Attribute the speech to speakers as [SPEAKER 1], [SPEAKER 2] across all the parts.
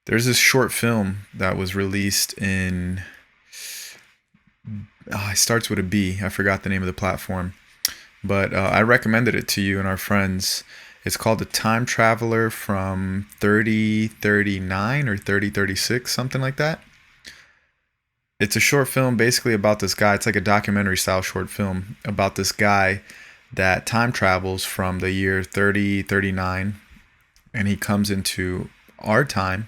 [SPEAKER 1] There's this short film that was released in. It starts with a B. I forgot the name of the platform, but I recommended it to you and our friends. It's called The Time Traveler from 3039 or 3036, something like that. It's a short film basically about this guy. It's like a documentary style short film about this guy that time travels from the year 3039, and he comes into our time,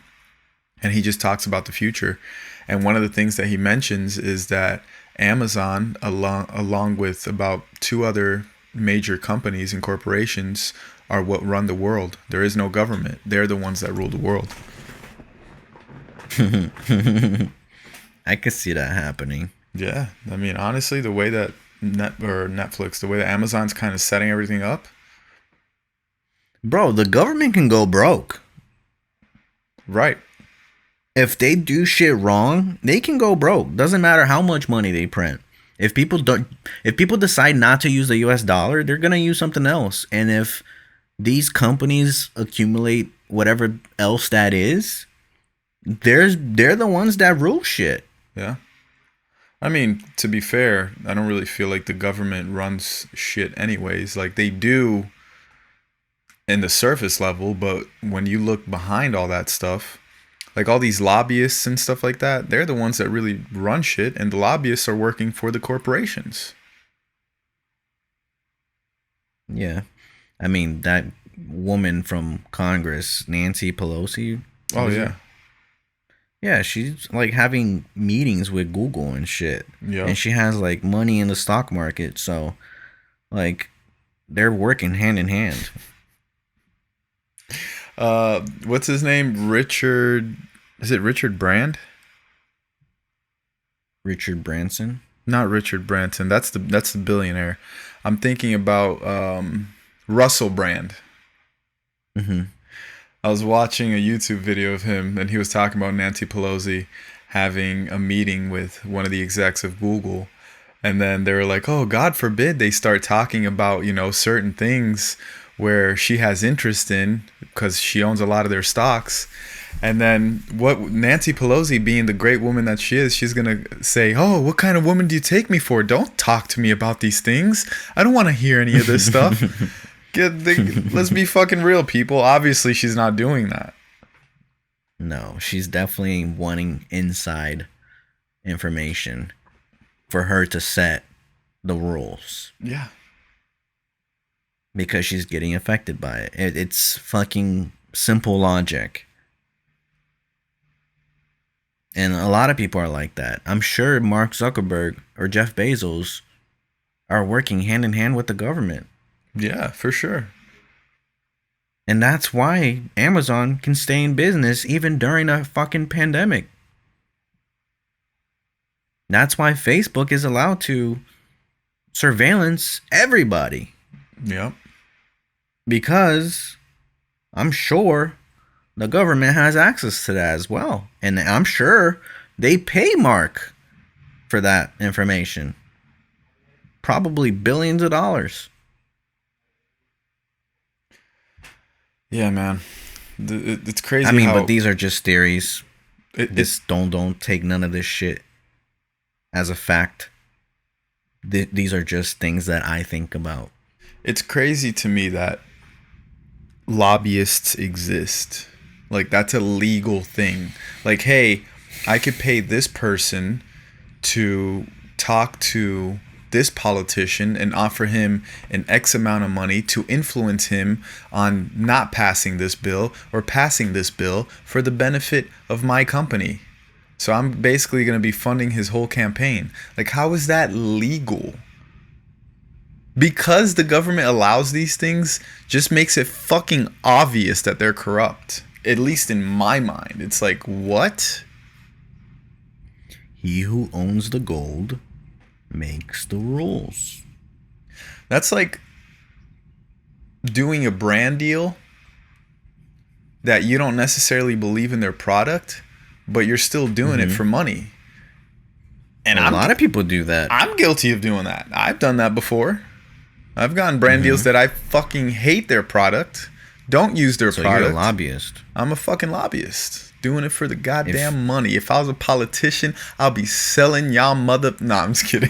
[SPEAKER 1] and he just talks about the future. And one of the things that he mentions is that Amazon, along with about two other major companies and corporations, are what run the world. There is no government. They're the ones that rule the world.
[SPEAKER 2] I could see that happening.
[SPEAKER 1] Yeah, I mean, honestly, the way that Netflix, the way that Amazon's kind of setting everything up.
[SPEAKER 2] Bro, the government can go broke.
[SPEAKER 1] Right.
[SPEAKER 2] If they do shit wrong, they can go broke. Doesn't matter how much money they print. If people decide not to use the US dollar, they're going to use something else. And if these companies accumulate whatever else that is, they're the ones that rule shit.
[SPEAKER 1] Yeah. I mean, to be fair, I don't really feel like the government runs shit anyways. Like, they do in the surface level, but when you look behind all that stuff, like all these lobbyists and stuff like that, they're the ones that really run shit, and the lobbyists are working for the corporations.
[SPEAKER 2] Yeah. I mean, that woman from Congress, Nancy Pelosi.
[SPEAKER 1] Oh, yeah.
[SPEAKER 2] Yeah, she's like having meetings with Google and shit.
[SPEAKER 1] Yeah.
[SPEAKER 2] And she has like money in the stock market. So, like, they're working hand in hand.
[SPEAKER 1] What's his name? Richard. Is it Richard Brand?
[SPEAKER 2] Richard Branson?
[SPEAKER 1] Not Richard Branson. That's the billionaire. I'm thinking about Russell Brand.
[SPEAKER 2] Mm-hmm.
[SPEAKER 1] I was watching a YouTube video of him, and he was talking about Nancy Pelosi having a meeting with one of the execs of Google. And then they were like, oh, God forbid they start talking about, certain things where she has interest in because she owns a lot of their stocks. And then what Nancy Pelosi, being the great woman that she is, she's going to say, oh, what kind of woman do you take me for? Don't talk to me about these things. I don't want to hear any of this stuff. Let's be fucking real, people. Obviously, she's not doing that.
[SPEAKER 2] No, she's definitely wanting inside information for her to set the rules.
[SPEAKER 1] Yeah.
[SPEAKER 2] Because she's getting affected by it. It's fucking simple logic. And a lot of people are like that. I'm sure Mark Zuckerberg or Jeff Bezos are working hand in hand with the government.
[SPEAKER 1] Yeah, for sure.
[SPEAKER 2] And that's why Amazon can stay in business even during a fucking pandemic. That's why Facebook is allowed to surveillance everybody.
[SPEAKER 1] Yep.
[SPEAKER 2] Because I'm sure the government has access to that as well. And I'm sure they pay Mark for that information. Probably billions of dollars.
[SPEAKER 1] Yeah, man. It's crazy.
[SPEAKER 2] I mean, but these are just theories. Don't take none of this shit as a fact. These are just things that I think about.
[SPEAKER 1] It's crazy to me that lobbyists exist. Like, that's a legal thing. Like, hey, I could pay this person to talk to this politician and offer him an X amount of money to influence him on not passing this bill or passing this bill for the benefit of my company. So I'm basically going to be funding his whole campaign. Like, how is that legal? Because the government allows these things just makes it fucking obvious that they're corrupt. At least in my mind. It's like, what?
[SPEAKER 2] He who owns the gold makes the rules.
[SPEAKER 1] That's like doing a brand deal that you don't necessarily believe in their product, but you're still doing it for money.
[SPEAKER 2] And a lot of people do that.
[SPEAKER 1] I'm guilty of doing that. I've done that before. I've gotten brand deals that I fucking hate their product, don't use their product.
[SPEAKER 2] So you're a lobbyist.
[SPEAKER 1] I'm a fucking lobbyist. Doing it for the goddamn money. If I was a politician, I'll be selling y'all mother. Nah, I'm just kidding.